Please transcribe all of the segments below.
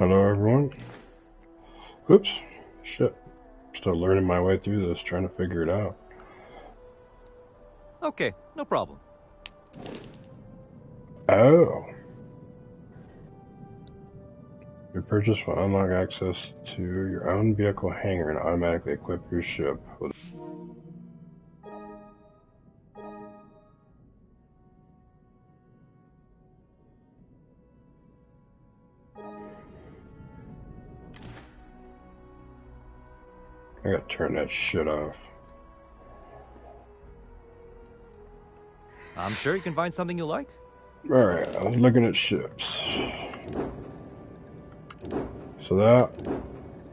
Hello, everyone. Oops. Shit. Still learning my way through this, trying to figure it out. Okay, no problem. Oh. Your purchase will unlock access to your own vehicle hangar and automatically equip your ship with. I gotta turn that shit off. I'm sure you can find something you like. Alright, I was looking at ships. So that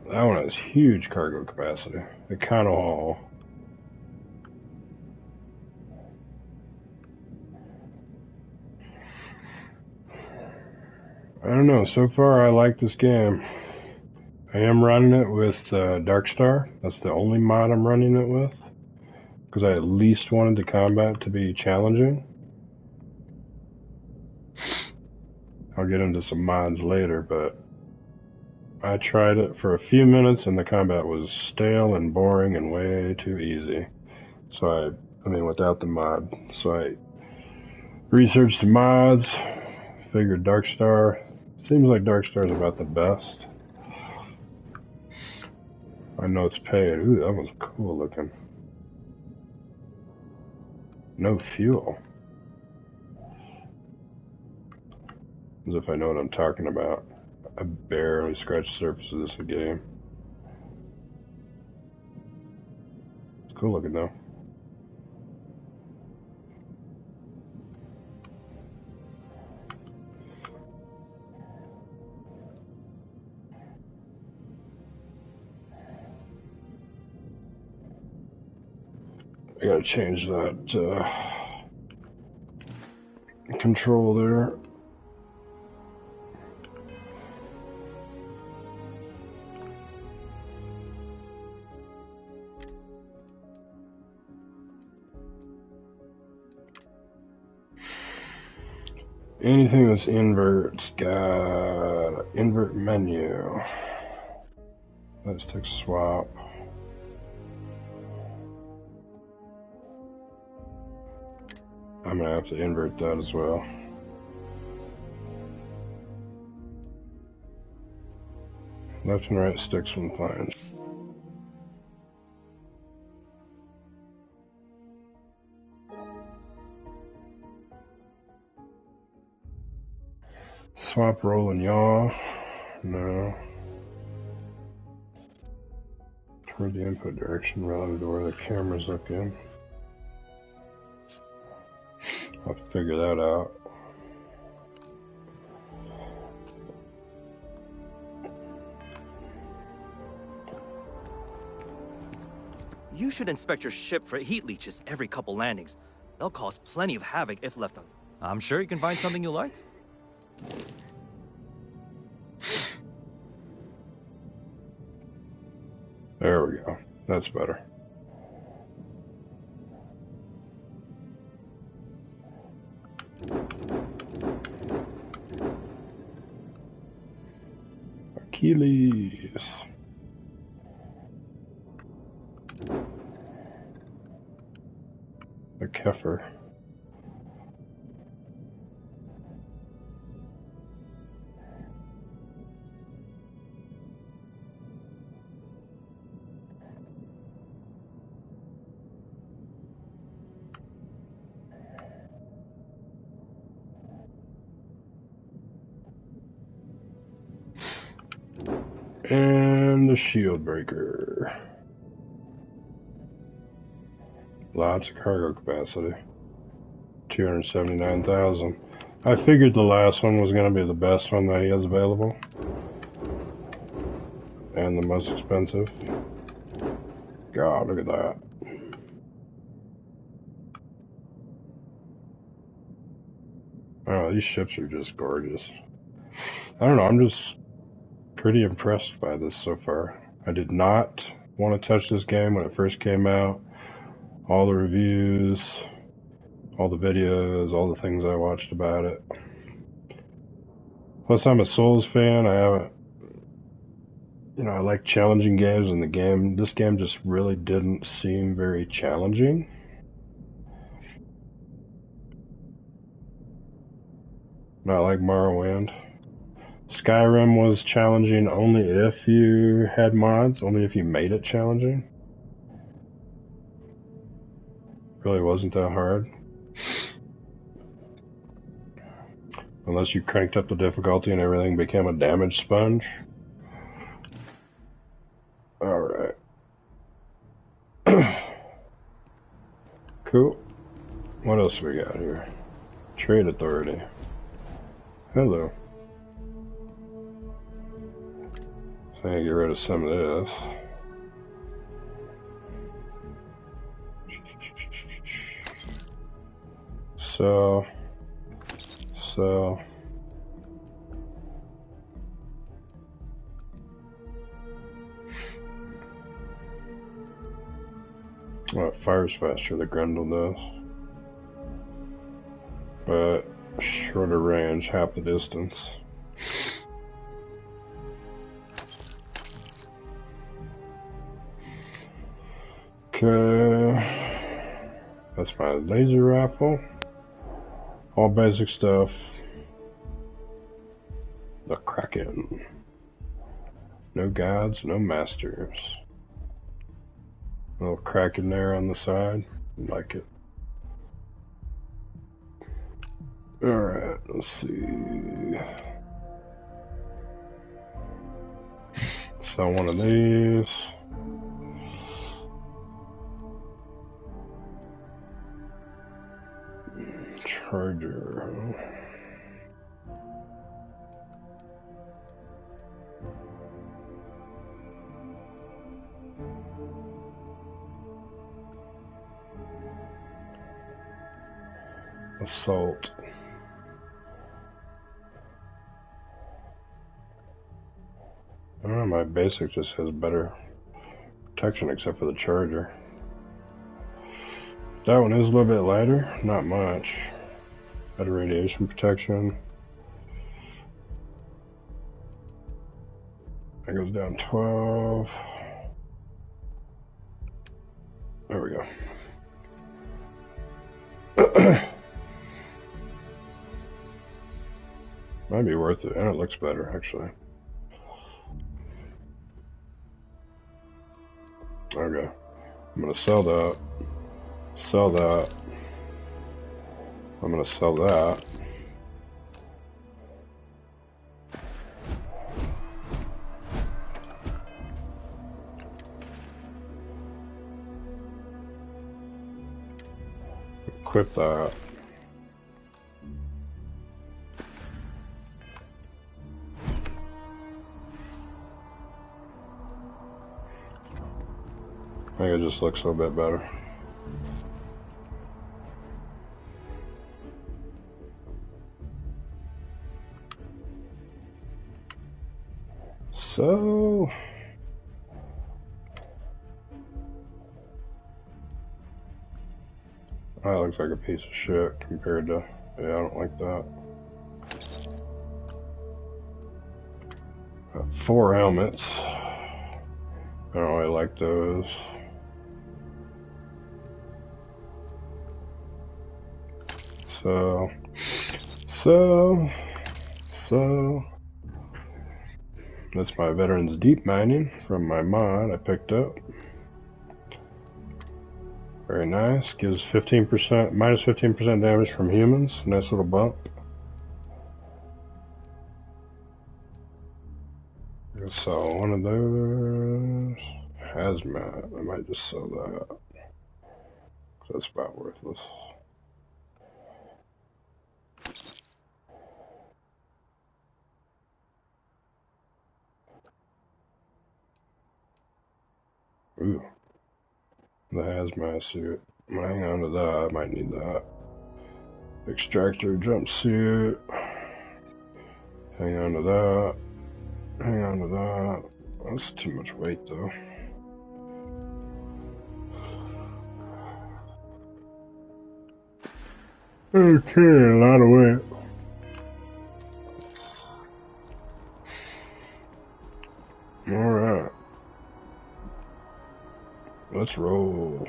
one has huge cargo capacity. Econo hull. I don't know, so far I like this game. I am running it with Darkstar. That's the only mod I'm running it with. Because I at least wanted the combat to be challenging. I'll get into some mods later, but I tried it for a few minutes and the combat was stale and boring and way too easy. So I mean without the mod. So I researched the mods, figured Darkstar. Seems like Darkstar is about the best. I know it's paid. Ooh, that one's cool looking. No fuel. As if I know what I'm talking about. I barely scratched the surface of this game. It's cool looking though. I gotta change that control there. Anything that's invert's got invert menu. Let's take swap. I'm gonna have to invert that as well. Left and right sticks when flying. Swap, roll, and yaw. No. Toward the input direction relative to where the camera's looking. I'll have to figure that out. You should inspect your ship for heat leeches every couple landings. They'll cause plenty of havoc if left on. I'm sure you can find something you like. There we go. That's better. Achilles. A Kefir. And the shield breaker. Lots of cargo capacity. 279,000. I figured the last one was going to be the best one that he has available. And the most expensive. God, look at that. Oh, these ships are just gorgeous. I don't know, I'm just pretty impressed by this so far. I did not want to touch this game when it first came out. All the reviews, all the videos, all the things I watched about it. Plus, I'm a Souls fan. I haven't You know, I like challenging games, and this game just really didn't seem very challenging. Not like Morrowind. Skyrim was challenging only if you had mods, only if you made it challenging. Really wasn't that hard. Unless you cranked up the difficulty and everything became a damage sponge. Alright. Cool. What else we got here? Trade Authority. Hello. So I can get rid of some of this. So. Well, it fires faster, the Grendel does. But shorter range, half the distance. Okay. That's my laser rifle. All basic stuff. The Kraken. No gods, no masters. Little Kraken there on the side. Like it. Alright, let's see. Sell one of these. Charger. Assault. I don't know, my basic just has better protection except for the charger. That one is a little bit lighter, not much. Better radiation protection. That goes down 12. There we go. Might be worth it, and it looks better actually. Okay, I'm gonna sell that. Sell that. I'm gonna sell that. Equip that. I think it just looks a little bit better. So that looks like a piece of shit compared to, yeah, I don't like that. Got 4 helmets. I don't really like those. So that's my Veterans Deep Mining from my mod I picked up. Very nice. Gives 15%, minus 15% damage from humans. Nice little bump. I'll sell one of those. Hazmat. I might just sell that. That's about worthless. Ooh. The hazmat suit. I'm gonna hang on to that. I might need that. Extractor jumpsuit. Hang on to that. Hang on to that. That's too much weight though. Okay, a lot of weight. Alright. Let's roll.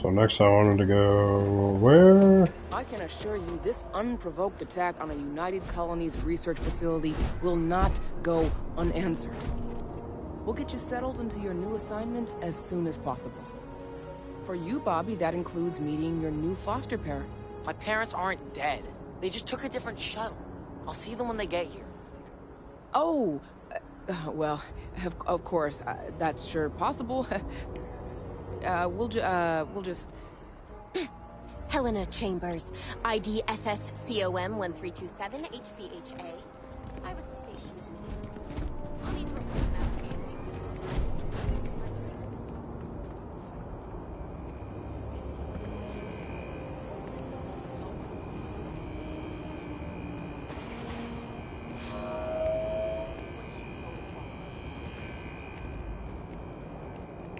So next I wanted to go where? I can assure you this unprovoked attack on a United Colonies research facility will not go unanswered. We'll get you settled into your new assignments as soon as possible. For you, Bobby, that includes meeting your new foster parent. My parents aren't dead. They just took a different shuttle. I'll see them when they get here. Oh, well, of course, that's sure possible. We'll just... Helena Chambers, ID SSCOM 1327 HCHA. I was the station administrator. I'll need to report to Master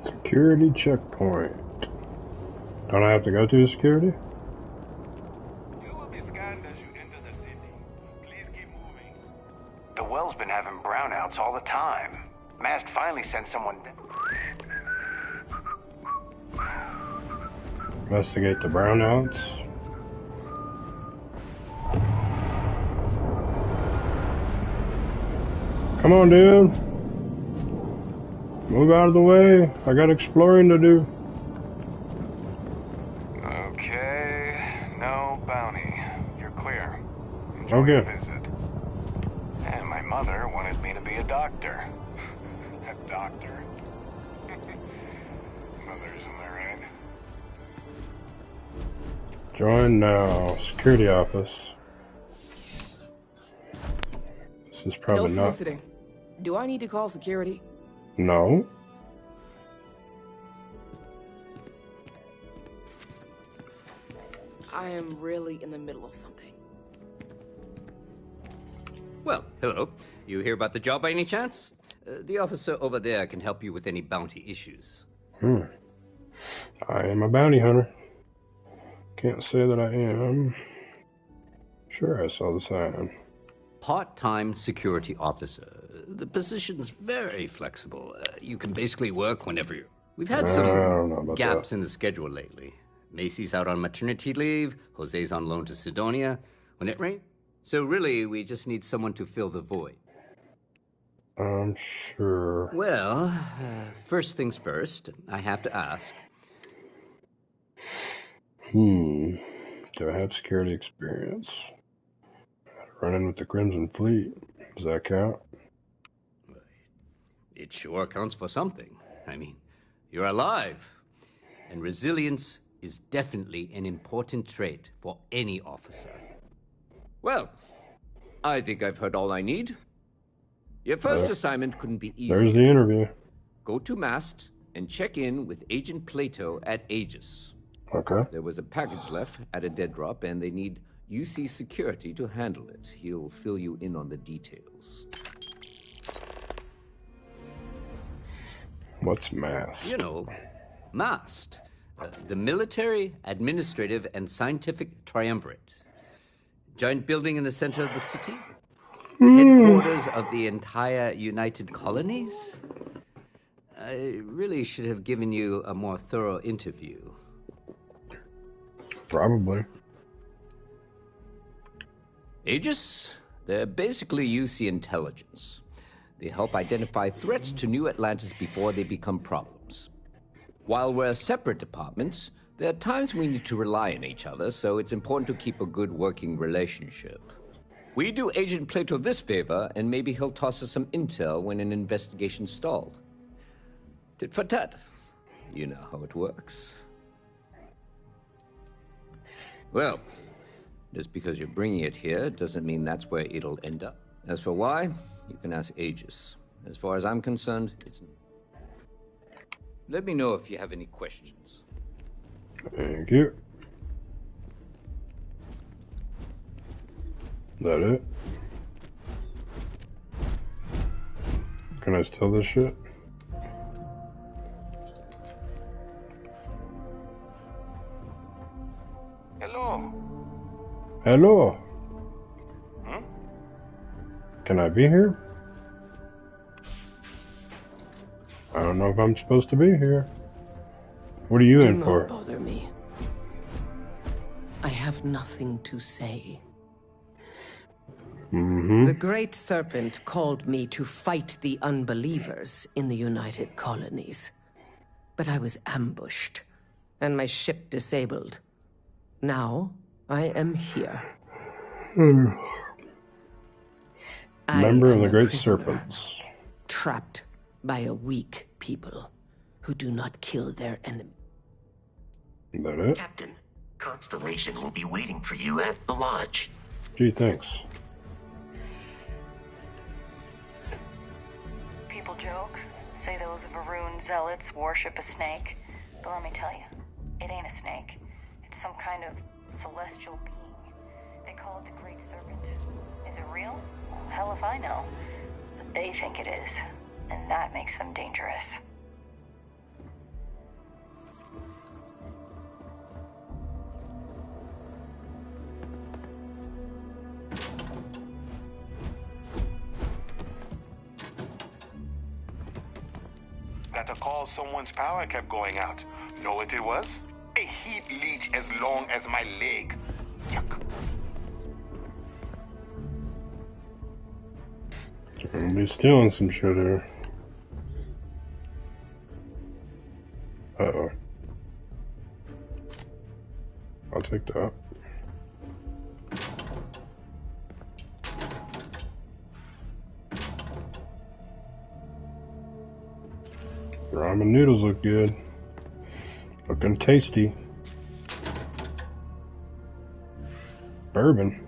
Casey. Security checkpoint. Don't I have to go through security? You will be scanned as you enter the city. Please keep moving. The well's been having brownouts all the time. Mast finally sent someone... Investigate the brownouts. Come on, dude. Move out of the way. I got exploring to do. Okay, no bounty. You're clear. Enjoy your visit. And my mother wanted me to be a doctor. A doctor? Mothers, am I right? Join now. Security office. This is probably no not... soliciting. Do I need to call security? No. I am really in the middle of something. Well, hello. You hear about the job by any chance? The officer over there can help you with any bounty issues. I am a bounty hunter. Can't say that I am. Sure, I saw the sign. Part-time security officer. The position's very flexible. You can basically work whenever you... We've had some gaps in the schedule lately. Macy's out on maternity leave. Jose's on loan to Sidonia. When it rains. So really, we just need someone to fill the void. I'm sure. Well, first things first, I have to ask. Do I have security experience? Running with the Crimson Fleet. Does that count? It sure counts for something. I mean, you're alive. And resilience is definitely an important trait for any officer. Well, I think I've heard all I need. Your first assignment couldn't be easy. There's the interview. Go to Mast and check in with Agent Plato at Aegis. Okay. There was a package left at a dead drop, and they need UC security to handle it. He'll fill you in on the details. What's MAST? You know, MAST. The Military, Administrative, and Scientific Triumvirate. Giant building in the center of the city. Headquarters of the entire United Colonies. I really should have given you a more thorough interview. Probably. Aegis? They're basically UC intelligence. They help identify threats to New Atlantis before they become problems. While we're separate departments, there are times we need to rely on each other, so it's important to keep a good working relationship. We do Agent Plato this favor, and maybe he'll toss us some intel when an investigation's stalled. Tit for tat. You know how it works. Well, just because you're bringing it here doesn't mean that's where it'll end up. As for why, you can ask Aegis. As far as I'm concerned, it's... Let me know if you have any questions. Thank you. Is that it? Can I steal this shit? Hello. Hello. Hmm? Can I be here? I don't know if I'm supposed to be here. What are you in for? Do not bother me. I have nothing to say. Mm-hmm. The Great Serpent called me to fight the unbelievers in the United Colonies. But I was ambushed, and my ship disabled. Now, I am here. Member of the Great prisoner, Serpents. trapped by a weak people who do not kill their enemy. Is that it? Captain, Constellation will be waiting for you at the lodge. Gee, thanks. People joke, say those Varun zealots worship a snake. But let me tell you, it ain't a snake. It's some kind of celestial being. They call it the Great Serpent. Is it real? Well, hell if I know. But they think it is. And that makes them dangerous. That a call someone's power kept going out. Know what it was? A heat leech as long as my leg. Yuck. I'm gonna be stealing some shit here. Uh-oh. I'll take that. Ramen noodles look good. Looking tasty. Bourbon.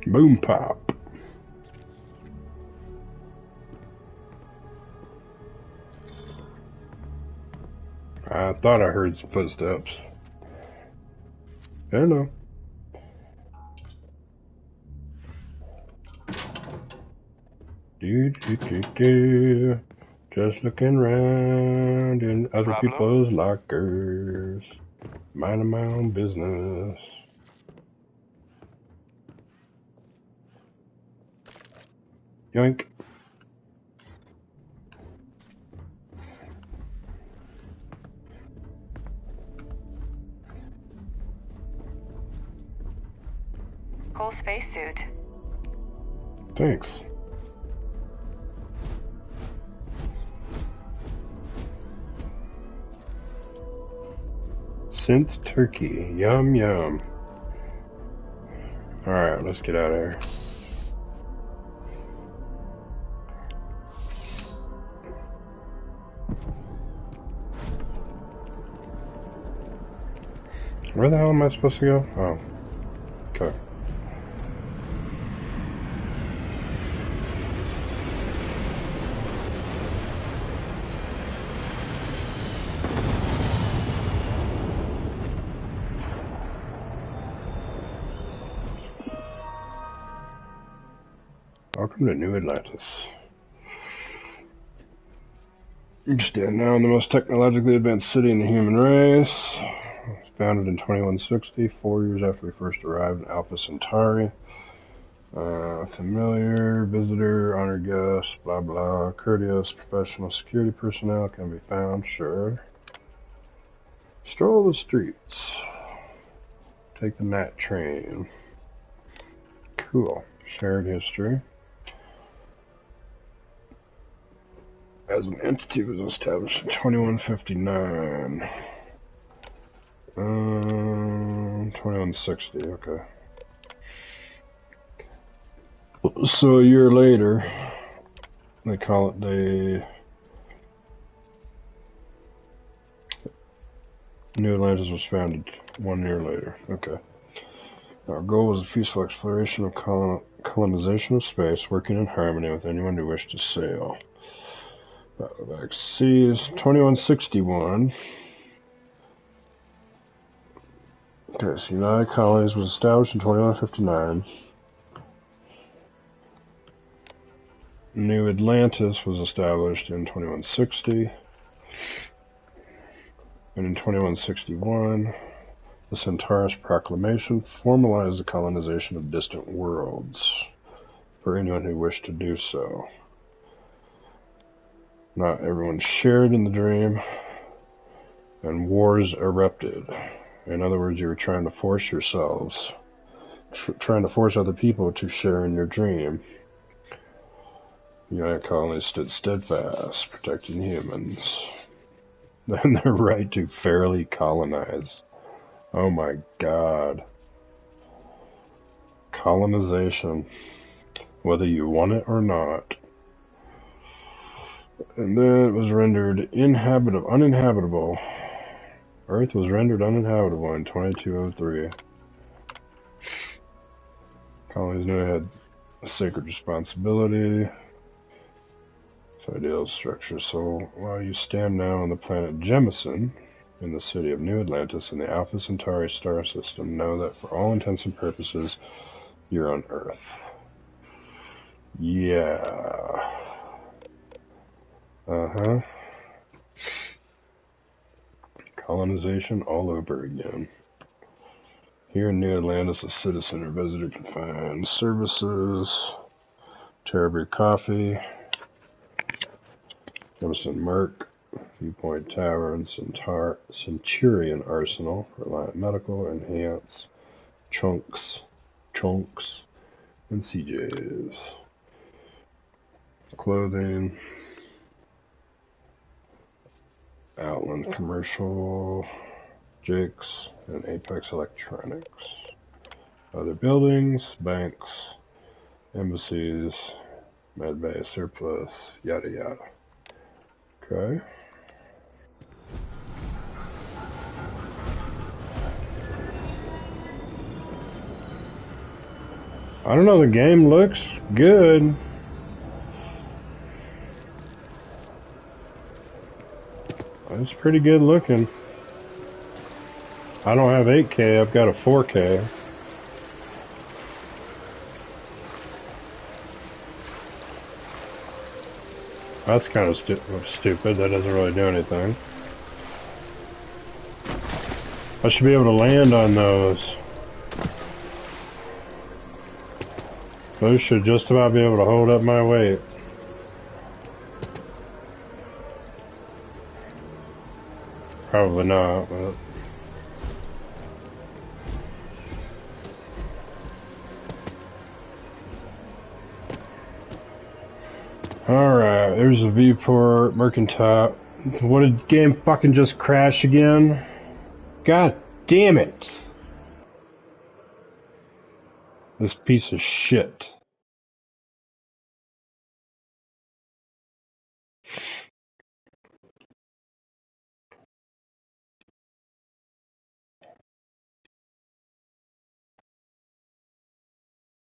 Boom pop. I thought I heard some footsteps. Hello. Do. Just looking around in other Problem? people's lockers. Minding my own business. Yoink. Cool spacesuit. Thanks. Synth turkey. Yum yum. Alright, let's get out of here. Where the hell am I supposed to go? Oh. Okay. Welcome to New Atlantis. You stand now in the most technologically advanced city in the human race. Founded in 2160, 4 years after we first arrived in Alpha Centauri. Familiar, visitor, honored guest, blah blah. Courteous, professional security personnel can be found, sure. Stroll the streets. Take the night train. Cool. Shared history. As an entity was established in 2159. 2160, okay. So a year later, they call it the New Atlantis was founded 1 year later. Okay. Our goal was a peaceful exploration of colonization of space, working in harmony with anyone who wished to sail. Back C's 2161. Okay, so United Colonies was established in 2159. New Atlantis was established in 2160. And in 2161, the Centaurus Proclamation formalized the colonization of distant worlds for anyone who wished to do so. Not everyone shared in the dream, and wars erupted. In other words, you were trying to force yourselves, trying to force other people to share in your dream. The United Colonies stood steadfast, protecting humans and their right to fairly colonize. Oh my God. Colonization, whether you want it or not. And then it was rendered uninhabitable. Earth was rendered uninhabitable in 2203. Colonies knew it had a sacred responsibility. It's ideal structure. So while you stand now on the planet Jemison, in the city of New Atlantis in the Alpha Centauri star system, know that for all intents and purposes, you're on Earth. Yeah. Uh-huh. Colonization all over again. Here in New Atlantis, a citizen or visitor can find services, Terrabrew Coffee, Jemison Merc, Viewpoint Tower, and Centurion Arsenal, Reliant Medical, Enhance, Chunks, and CJs. Clothing, Outland Commercial, Jake's, and Apex Electronics. Other buildings, banks, embassies, medbay surplus, yada yada. Okay. I don't know, the game looks good. It's pretty good looking. I don't have 8K, I've got a 4K. That's kind of stupid, that doesn't really do anything. I should be able to land on those. Those should just about be able to hold up my weight. Probably not, but... Alright, there's a viewport, mercantile. What, did the game fucking just crash again? God damn it! This piece of shit.